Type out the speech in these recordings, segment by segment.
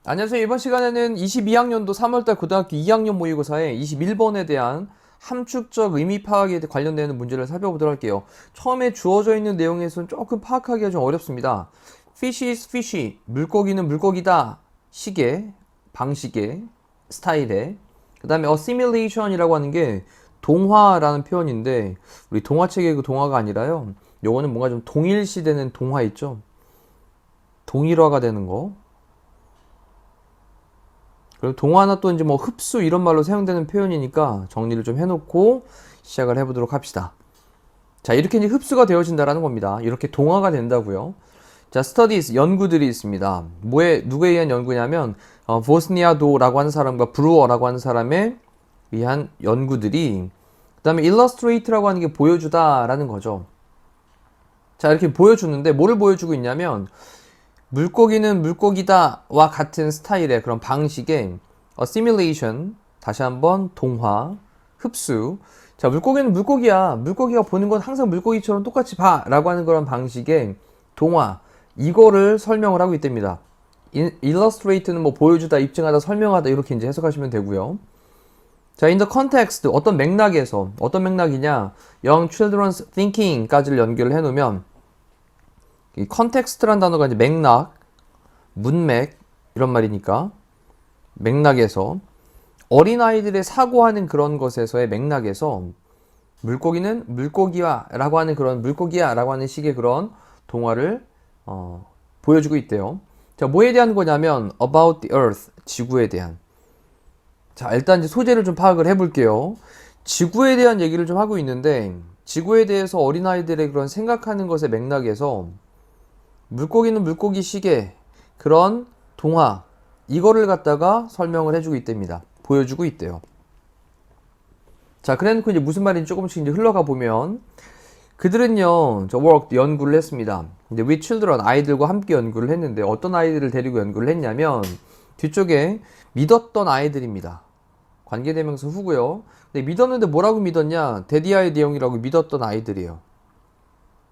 안녕하세요. 이번 시간에는 22학년도 3월달 고등학교 2학년 모의고사에 21번에 대한 함축적 의미 파악에 관련되는 문제를 살펴보도록 할게요. 처음에 주어져 있는 내용에서는 조금 파악하기가 좀 어렵습니다. Fish is fishy. 물고기는 물고기다. 시계, 방식의, 스타일의. 그 다음에 assimilation이라고 하는 게 동화라는 표현인데 우리 동화책의 그 동화가 아니라요. 요거는 뭔가 좀 동일시되는 동화 있죠. 동일화가 되는 거. 그리고 동화나 또 이제 뭐 흡수 이런 말로 사용되는 표현이니까 정리를 좀 해놓고 시작을 해보도록 합시다. 자, 이렇게 이제 흡수가 되어진다라는 겁니다. 이렇게 동화가 된다고요. 자, studies 연구들이 있습니다. 누구에 의한 연구냐면 보스니아도라고 하는 사람과 브루어라고 하는 사람에 의한 연구들이, 그 다음에 illustrate라고 하는 게 보여주다라는 거죠. 자, 이렇게 보여주는데 뭐를 보여주고 있냐면 물고기는 물고기다와 같은 스타일의 그런 방식의 assimilation, 다시 한번 동화, 흡수. 자, 물고기는 물고기야. 물고기가 보는 건 항상 물고기처럼 똑같이 봐 라고 하는 그런 방식의 동화, 이거를 설명을 하고 있답니다. illustrate는 뭐 보여주다, 입증하다, 설명하다 이렇게 이제 해석하시면 되고요. 자, in the context, 어떤 맥락에서, 어떤 맥락이냐, young children's thinking까지를 연결을 해놓으면 이 컨텍스트란 단어가 이제 맥락, 문맥 이런 말이니까 맥락에서 어린아이들의 사고하는 그런 것에서의 맥락에서 물고기는 물고기야 라고 하는 그런 물고기야 라고 하는 식의 그런 동화를 보여주고 있대요. 자, 뭐에 대한 거냐면 about the earth, 지구에 대한. 자, 일단 이제 소재를 좀 파악을 해볼게요. 지구에 대한 얘기를 좀 하고 있는데 지구에 대해서 어린아이들의 그런 생각하는 것의 맥락에서 물고기는 물고기식의 그런 동화, 이거를 갖다가 설명을 해주고 있답니다. 보여주고 있대요. 자, 그래놓고 이제 무슨 말인지 조금씩 이제 흘러가 보면 그들은요, 연구를 했습니다. 이제 with children, 아이들과 함께 연구를 했는데 어떤 아이들을 데리고 연구를 했냐면 뒤쪽에 믿었던 아이들입니다. 관계대명사 후고요. 근데 믿었는데 뭐라고 믿었냐? 데디아의 내용이라고 믿었던 아이들이에요.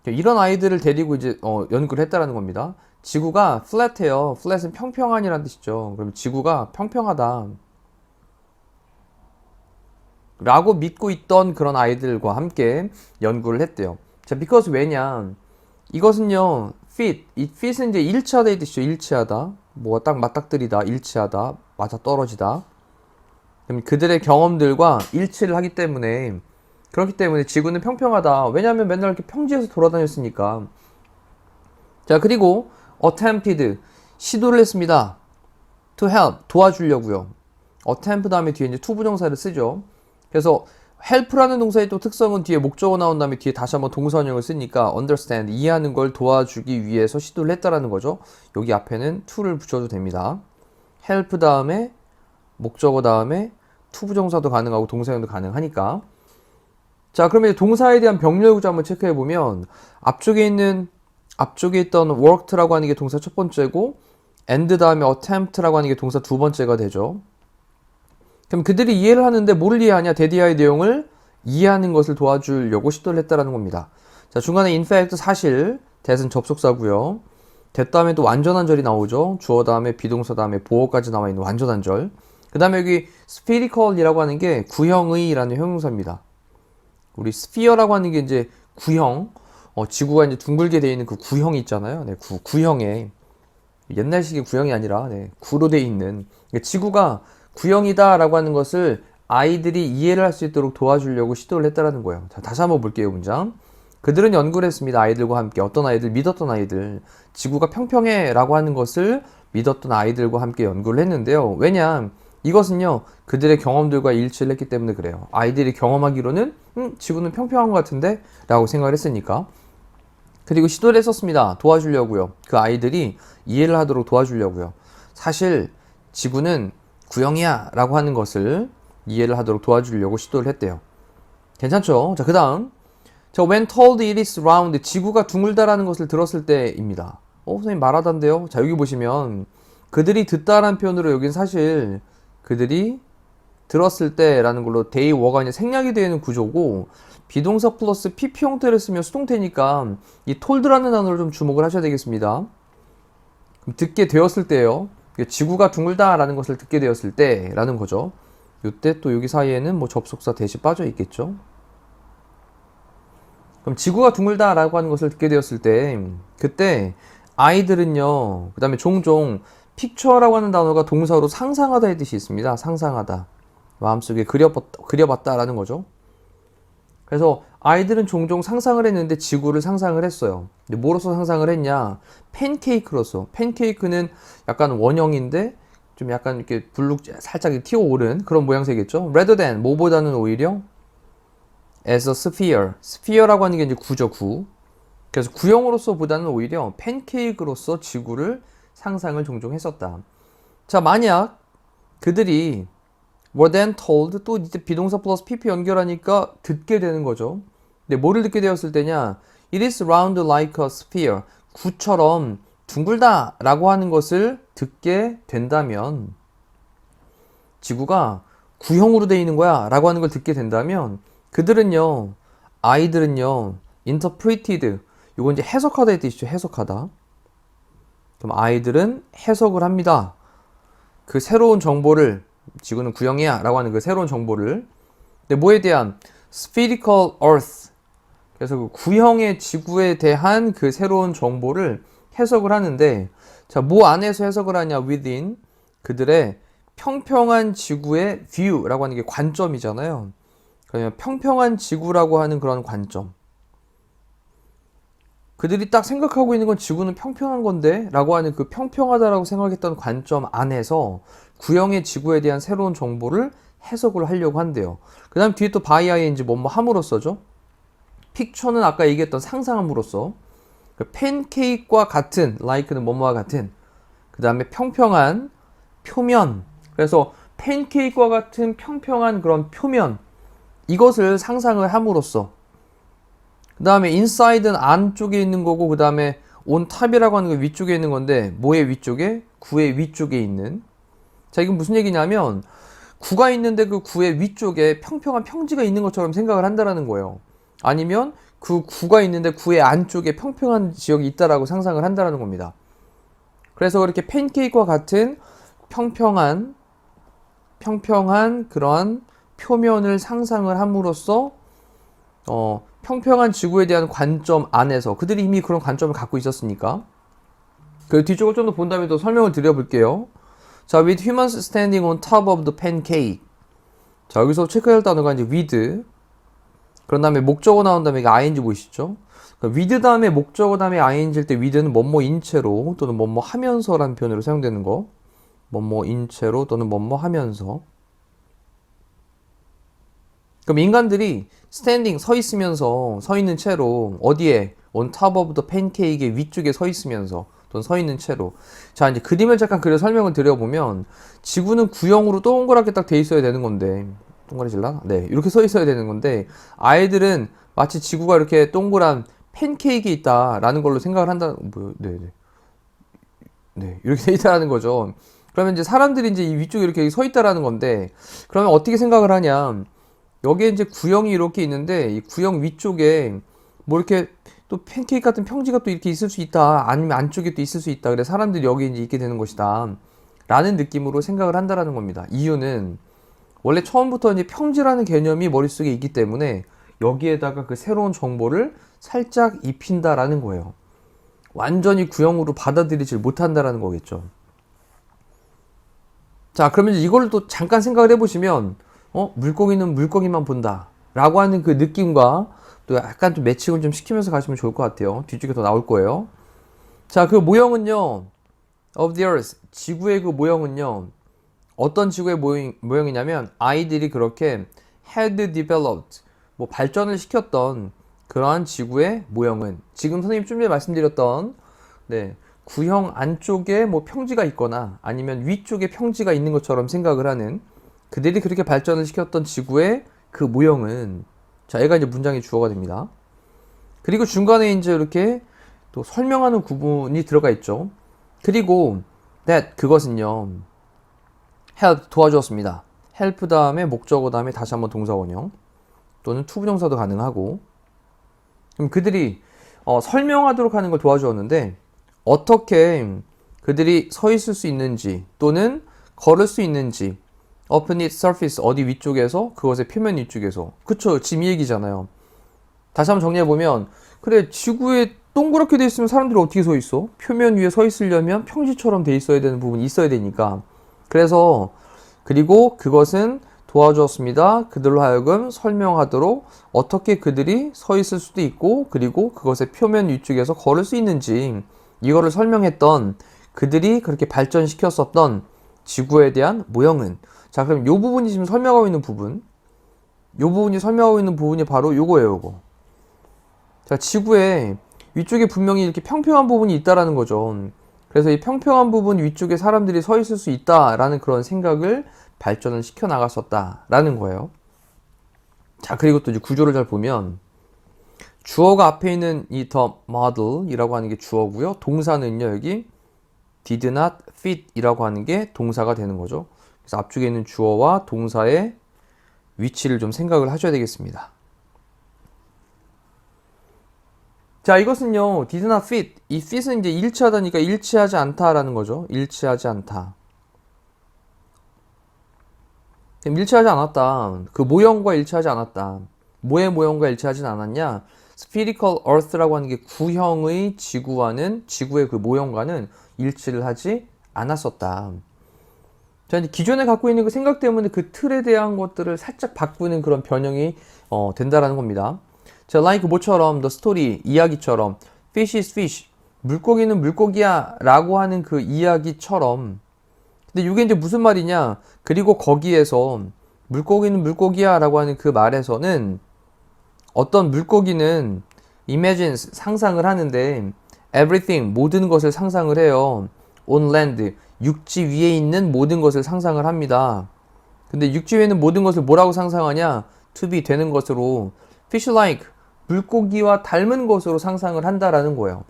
이런 아이들을 데리고 이제 연구를 했다라는 겁니다. 지구가 flat해요. flat은 평평한이라는 뜻이죠. 그럼 지구가 평평하다 라고 믿고 있던 그런 아이들과 함께 연구를 했대요. 자, because 왜냐? 이것은요, 이 fit은 이제 일치하다의 뜻이죠. 일치하다. 뭐가 딱 맞닥뜨리다, 일치하다, 맞아 떨어지다. 그럼 그들의 경험들과 일치를 하기 때문에, 그렇기 때문에 지구는 평평하다. 왜냐하면 맨날 이렇게 평지에서 돌아다녔으니까. 자, 그리고 attempted, 시도를 했습니다. to help, 도와주려고요. attempt 다음에 뒤에 이제 to 부정사를 쓰죠. 그래서 help라는 동사의 또 특성은 뒤에 목적어 나온 다음에 뒤에 다시 한번 동사원형을 쓰니까 understand, 이해하는 걸 도와주기 위해서 시도를 했다라는 거죠. 여기 앞에는 to를 붙여도 됩니다. help 다음에 목적어 다음에 to 부정사도 가능하고 동사형도 가능하니까. 자, 그러면 동사에 대한 병렬 구조 한번 체크해 보면 앞쪽에 있던 worked라고 하는 게 동사 첫 번째고 and 다음에 attempt라고 하는 게 동사 두 번째가 되죠. 그럼 그들이 이해를 하는데 뭐를 이해하냐? 데디아의 내용을 이해하는 것을 도와주려고 시도를 했다라는 겁니다. 자, 중간에 in fact, 사실, that은 접속사고요. that 다음에 또 완전한절이 나오죠. 주어 다음에 비동사 다음에 보어까지 나와 있는 완전한절. 그 다음에 여기 spherical이라고 하는 게 구형의라는 형용사입니다. 우리 스피어라고 하는 게 이제 구형, 지구가 이제 둥글게 되어 있는 그 구형이 있잖아요. 네, 구형에 옛날식의 구형이 아니라 구로 되어 있는, 그러니까 지구가 구형이다라고 하는 것을 아이들이 이해를 할 수 있도록 도와주려고 시도를 했다라는 거예요. 자, 다시 한번 볼게요, 문장. 그들은 연구를 했습니다. 아이들과 함께. 어떤 아이들? 믿었던 아이들. 지구가 평평해라고 하는 것을 믿었던 아이들과 함께 연구를 했는데요. 왜냐? 이것은요, 그들의 경험들과 일치를 했기 때문에 그래요. 아이들이 경험하기로는 지구는 평평한 것 같은데? 라고 생각을 했으니까. 그리고 시도를 했었습니다. 도와주려고요. 그 아이들이 이해를 하도록 도와주려고요. 사실 지구는 구형이야 라고 하는 것을 이해를 하도록 도와주려고 시도를 했대요. 괜찮죠? 자, 그 다음. 자, when told it is round, 지구가 둥글다라는 것을 들었을 때입니다. 선생님 말하던데요? 자, 여기 보시면 그들이 듣다라는 표현으로 여긴 사실 그들이 들었을 때라는 걸로 they were가 이제 생략이 되어 있는 구조고 비동사 플러스 PP 형태를 쓰면 수동태니까 이 told라는 단어를 좀 주목을 하셔야 되겠습니다. 그럼 듣게 되었을 때요. 지구가 둥글다라는 것을 듣게 되었을 때라는 거죠. 이때 또 여기 사이에는 뭐 접속사 대시 빠져 있겠죠. 그럼 지구가 둥글다라고 하는 것을 듣게 되었을 때 그때 아이들은요. 그 다음에 종종 picture라고 하는 단어가 동사로 상상하다의 뜻이 있습니다. 상상하다. 마음속에 그려봤다라는 거죠. 그래서 아이들은 종종 상상을 했는데 지구를 상상을 했어요. 근데 뭐로서 상상을 했냐? 팬케이크로서. 팬케이크는 약간 원형인데 좀 약간 이렇게 불룩 살짝 튀어오른 그런 모양새겠죠. rather than 뭐보다는 오히려 as a sphere. sphere라고 하는 게 이제 구죠, 구. 그래서 구형으로서 보다는 오히려 팬케이크로서 지구를 상상을 종종 했었다. 자, 만약 그들이 were then told 또 이제 비동사 플러스 PP 연결하니까 듣게 되는 거죠. 근데 뭐를 듣게 되었을 때냐? It is round like a sphere. 구처럼 둥글다 라고 하는 것을 듣게 된다면 지구가 구형으로 되어 있는 거야 라고 하는 걸 듣게 된다면 그들은요, 아이들은요, interpreted. 이건 이제 해석하다의 뜻이죠. 해석하다. 그럼 아이들은 해석을 합니다. 그 새로운 정보를 지구는 구형이야 라고 하는 그 새로운 정보를 근데 뭐에 대한 spherical earth 그래서 그 구형의 지구에 대한 그 새로운 정보를 해석을 하는데 자, 뭐 안에서 해석을 하냐 within 그들의 평평한 지구의 view라고 하는 게 관점이잖아요. 그러면 평평한 지구라고 하는 그런 관점 그들이 딱 생각하고 있는 건 지구는 평평한 건데 라고 하는 그 평평하다라고 생각했던 관점 안에서 구형의 지구에 대한 새로운 정보를 해석을 하려고 한대요. 그 다음 뒤에 또 by ing 뭐뭐 함으로써죠. 픽처는 아까 얘기했던 상상함으로써 팬케이크와 같은 like는 뭐뭐와 같은 그 다음에 평평한 표면 그래서 팬케이크와 같은 평평한 그런 표면 이것을 상상을 함으로써 그 다음에 inside는 안쪽에 있는 거고 그 다음에 on top이라고 하는 거 위쪽에 있는 건데 뭐의 위쪽에? 구의 위쪽에 있는 자 이건 무슨 얘기냐면 구가 있는데 그 구의 위쪽에 평평한 평지가 있는 것처럼 생각을 한다라는 거예요. 아니면 그 구가 있는데 구의 안쪽에 평평한 지역이 있다라고 상상을 한다라는 겁니다. 그래서 그렇게 팬케이크와 같은 평평한 그러한 표면을 상상을 함으로써 평평한 지구에 대한 관점 안에서 그들이 이미 그런 관점을 갖고 있었으니까 그 뒤쪽을 좀 더 본 다음에 또 설명을 드려볼게요. 자, with humans standing on top of the pancake. 자, 여기서 체크할 단어가 이제 with. 그런 다음에 목적어 나온 다음에 이게 ing 보이시죠? 그러니까 with 다음에 목적어 다음에 ing일 때 with는 뭐뭐인 채로 또는 뭐뭐 하면서라는 표현으로 사용되는 거. 뭐뭐인 채로 또는 뭐뭐 하면서. 그럼 인간들이 standing 서 있으면서 서 있는 채로 어디에 on top of the pancake의 위쪽에 서 있으면서 또는 서 있는 채로 자 이제 그림을 잠깐 그려 설명을 드려보면 지구는 구형으로 동그랗게 딱 돼 있어야 되는 건데 동그라질라? 네 이렇게 서 있어야 되는 건데 아이들은 마치 지구가 이렇게 동그란 팬케이크에 있다라는 걸로 생각을 한다. 네 이렇게 돼 있다라는 거죠. 그러면 이제 사람들이 이제 이 위쪽에 이렇게 서 있다라는 건데 그러면 어떻게 생각을 하냐? 여기에 이제 구형이 이렇게 있는데 이 구형 위쪽에 뭐 이렇게 또 팬케이크 같은 평지가 또 이렇게 있을 수 있다. 아니면 안쪽에 또 있을 수 있다. 그래서 사람들이 여기 이제 있게 되는 것이다. 라는 느낌으로 생각을 한다라는 겁니다. 이유는 원래 처음부터 이제 평지라는 개념이 머릿속에 있기 때문에 여기에다가 그 새로운 정보를 살짝 입힌다라는 거예요. 완전히 구형으로 받아들이질 못한다라는 거겠죠. 자, 그러면 이제 이걸 또 잠깐 생각을 해보시면 물고기는 물고기만 본다 라고 하는 그 느낌과 또 약간 좀 매칭을 좀 시키면서 가시면 좋을 것 같아요. 뒤쪽에 더 나올 거예요. 자, 그 모형은요 of the earth 지구의 그 모형은요 어떤 지구의 모형이냐면 아이들이 그렇게 had developed 뭐 발전을 시켰던 그러한 지구의 모형은 지금 선생님 좀 전에 말씀드렸던 구형 안쪽에 뭐 평지가 있거나 아니면 위쪽에 평지가 있는 것처럼 생각을 하는 그들이 그렇게 발전을 시켰던 지구의 그 모형은 자, 얘가 이제 문장의 주어가 됩니다. 그리고 중간에 이제 이렇게 또 설명하는 구문이 들어가 있죠. 그리고 that 그것은요 help 도와주었습니다. help 다음에 목적어 다음에 다시 한번 동사 원형 또는 투부정사도 가능하고 그럼 그들이 설명하도록 하는 걸 도와주었는데 어떻게 그들이 서 있을 수 있는지 또는 걸을 수 있는지 up its surface 어디 위쪽에서 그것의 표면 위쪽에서 그쵸 지금 이 얘기잖아요. 다시 한번 정리해보면 그래 지구에 동그랗게 돼 있으면 사람들이 어떻게 서 있어? 표면 위에 서 있으려면 평지처럼 돼 있어야 되는 부분이 있어야 되니까 그래서 그리고 그것은 도와주었습니다. 그들로 하여금 설명하도록 어떻게 그들이 서 있을 수도 있고 그리고 그것의 표면 위쪽에서 걸을 수 있는지 이거를 설명했던 그들이 그렇게 발전시켰었던 지구에 대한 모형은 자 그럼 요 부분이 지금 설명하고 있는 부분 요 부분이 설명하고 있는 부분이 바로 요거예요 요거 자 지구에 위쪽에 분명히 이렇게 평평한 부분이 있다라는 거죠. 그래서 이 평평한 부분 위쪽에 사람들이 서 있을 수 있다라는 그런 생각을 발전을 시켜 나갔었다라는 거예요. 자, 그리고 또 이제 구조를 잘 보면 주어가 앞에 있는 이 the model이라고 하는 게 주어고요. 동사는요, 여기 did not fit 이라고 하는 게 동사가 되는 거죠. 그래서 앞쪽에 있는 주어와 동사의 위치를 좀 생각을 하셔야 되겠습니다. 자, 이것은요, did not fit. 이 fit은 이제 일치하다니까 일치하지 않다라는 거죠. 일치하지 않다. 일치하지 않았다. 그 모형과 일치하지 않았다. 뭐의 모형과 일치하진 않았냐? spherical earth라고 하는 게 구형의 지구와는, 지구의 그 모형과는 일치를 하지 않았었다. 자, 이제 기존에 갖고 있는 그 생각 때문에 그 틀에 대한 것들을 살짝 바꾸는 그런 변형이 된다라는 겁니다. 자, like 뭐처럼, the story, 이야기처럼, fish is fish, 물고기는 물고기야 라고 하는 그 이야기처럼 근데 이게 이제 무슨 말이냐 그리고 거기에서 물고기는 물고기야 라고 하는 그 말에서는 어떤 물고기는 imagines, 상상을 하는데 everything, 모든 것을 상상을 해요. on land, 육지 위에 있는 모든 것을 상상을 합니다. 근데 육지 위에 있는 모든 것을 뭐라고 상상하냐 to be, 되는 것으로 fish like, 물고기와 닮은 것으로 상상을 한다라는 거예요.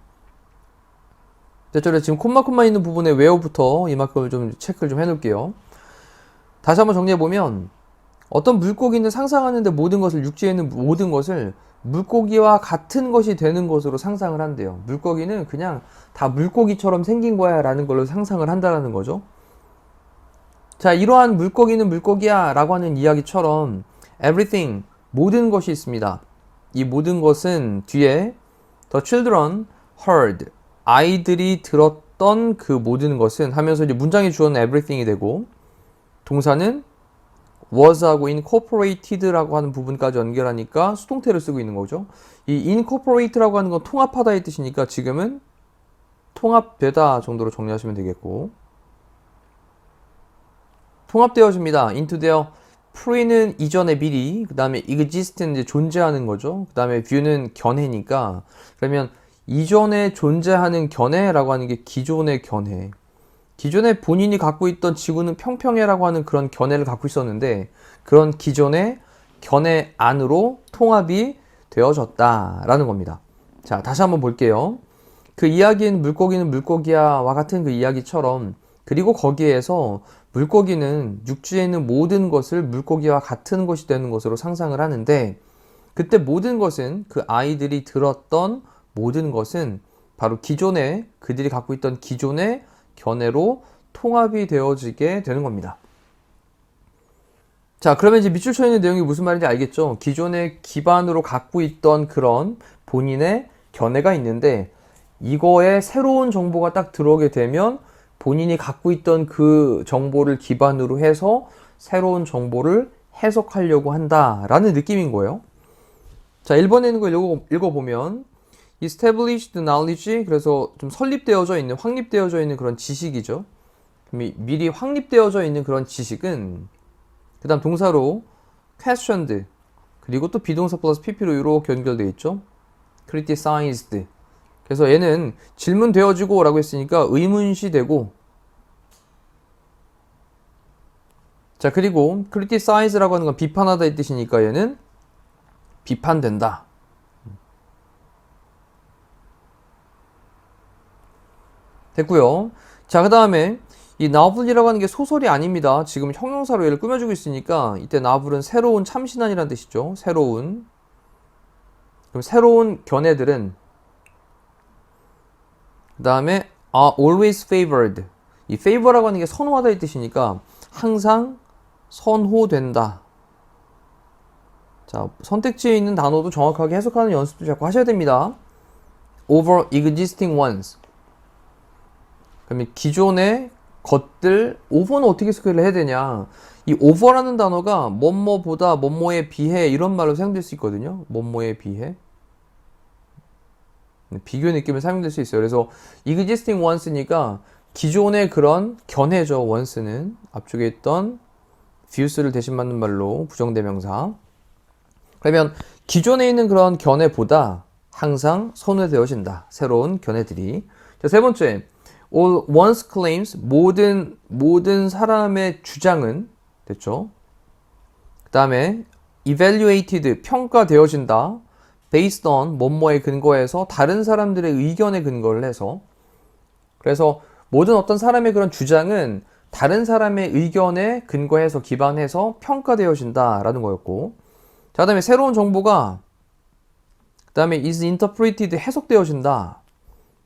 저를 지금 콤마콤마 있는 부분에 where부터 이만큼을 좀 체크를 좀 해놓을게요. 다시 한번 정리해보면 어떤 물고기는 상상하는데 모든 것을 육지에 있는 모든 것을 물고기와 같은 것이 되는 것으로 상상을 한대요. 물고기는 그냥 다 물고기처럼 생긴 거야 라는 걸로 상상을 한다는 거죠. 자, 이러한 물고기는 물고기야 라고 하는 이야기처럼 everything, 모든 것이 있습니다. 이 모든 것은 뒤에 the children heard, 아이들이 들었던 그 모든 것은 하면서 이제 문장의 주어는 everything이 되고 동사는 was하고 incorporated라고 하는 부분까지 연결하니까 수동태를 쓰고 있는 거죠. 이 incorporate라고 하는 건 통합하다의 뜻이니까 지금은 통합되다 정도로 정리하시면 되겠고 통합되어집니다. into their pre는 이전에 미리 그 다음에 exist는 이제 존재하는 거죠. 그 다음에 view는 견해니까 그러면 이전에 존재하는 견해라고 하는 게 기존의 견해. 기존에 본인이 갖고 있던 지구는 평평해라고 하는 그런 견해를 갖고 있었는데 그런 기존의 견해 안으로 통합이 되어졌다라는 겁니다. 자, 다시 한번 볼게요. 그 이야기는 물고기는 물고기야와 같은 그 이야기처럼 그리고 거기에서 물고기는 육지에 있는 모든 것을 물고기와 같은 것이 되는 것으로 상상을 하는데 그때 모든 것은 그 아이들이 들었던 모든 것은 바로 기존에 그들이 갖고 있던 기존의 견해로 통합이 되어지게 되는 겁니다. 자, 그러면 이제 밑줄 쳐 있는 내용이 무슨 말인지 알겠죠? 기존의 기반으로 갖고 있던 그런 본인의 견해가 있는데 이거에 새로운 정보가 딱 들어오게 되면 본인이 갖고 있던 그 정보를 기반으로 해서 새로운 정보를 해석하려고 한다라는 느낌인 거예요. 자, 1번에 있는 걸 읽어보면 established knowledge, 그래서 좀 설립되어져 있는, 확립되어져 있는 그런 지식이죠. 미리 확립되어져 있는 그런 지식은 그 다음 동사로 questioned, 그리고 또 비동사 플러스 pp로 이렇게 연결되어 있죠. criticized. 그래서 얘는 질문되어지고 라고 했으니까 의문시 되고 자, 그리고 criticize라고 하는 건 비판하다 이 뜻이니까 얘는 비판된다. 됐고요. 자, 그 다음에 이 novel이라고 하는 게 소설이 아닙니다. 지금 형용사로 얘를 꾸며주고 있으니까 이때 novel은 새로운 참신한이라는 뜻이죠. 새로운. 그럼 새로운 견해들은 그 다음에 are always favored. 이 favor라고 하는 게 선호하다 이 뜻이니까 항상 선호된다. 자, 선택지에 있는 단어도 정확하게 해석하는 연습도 자꾸 하셔야 됩니다. over existing ones. 그러면 기존의 것들, over는 어떻게 해석을 해야 되냐? 이 over라는 단어가 뭐뭐보다 뭐뭐에 비해 이런 말로 사용될 수 있거든요. 뭐뭐에 비해. 비교 느낌을 사용될 수 있어요. 그래서 existing ones니까 기존의 그런 견해죠. once는 앞쪽에 있던 views를 대신 맞는 말로 부정대명사. 그러면 기존에 있는 그런 견해보다 항상 선호되어진다. 새로운 견해들이. 자, 세 번째, all one's claims, 모든 사람의 주장은 됐죠. 그 다음에 evaluated, 평가되어진다. based on, 뭐뭐에 근거해서 다른 사람들의 의견에 근거를 해서. 그래서 모든 어떤 사람의 그런 주장은 다른 사람의 의견에 근거해서 기반해서 평가되어진다 라는 거였고, 자, 그 다음에 새로운 정보가 그 다음에 is interpreted, 해석되어진다.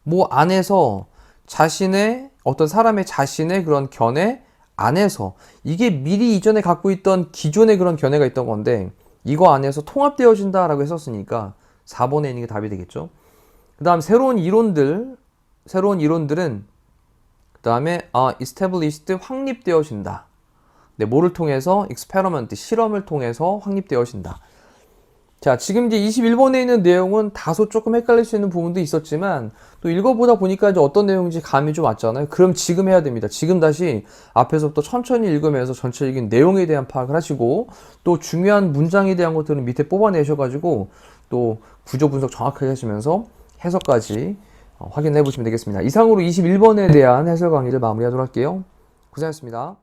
뭐 안에서 자신의 어떤 사람의 자신의 그런 견해 안에서 이게 미리 이전에 갖고 있던 기존의 그런 견해가 있던 건데 이거 안에서 통합되어진다 라고 했었으니까 4번에 있는 게 답이 되겠죠. 그 다음 새로운 이론들은 그 다음에 established, 확립되어진다. 네, 뭐를 통해서? experiment, 실험을 통해서 확립되어진다. 자, 지금 이제 21번에 있는 내용은 다소 조금 헷갈릴 수 있는 부분도 있었지만 또 읽어보다 보니까 이제 어떤 내용인지 감이 좀 왔잖아요. 그럼 지금 해야 됩니다. 지금 다시 앞에서부터 천천히 읽으면서 전체적인 내용에 대한 파악을 하시고 또 중요한 문장에 대한 것들은 밑에 뽑아내셔가지고 또 구조 분석 정확하게 하시면서 해석까지 확인해 보시면 되겠습니다. 이상으로 21번에 대한 해설 강의를 마무리하도록 할게요. 고생하셨습니다.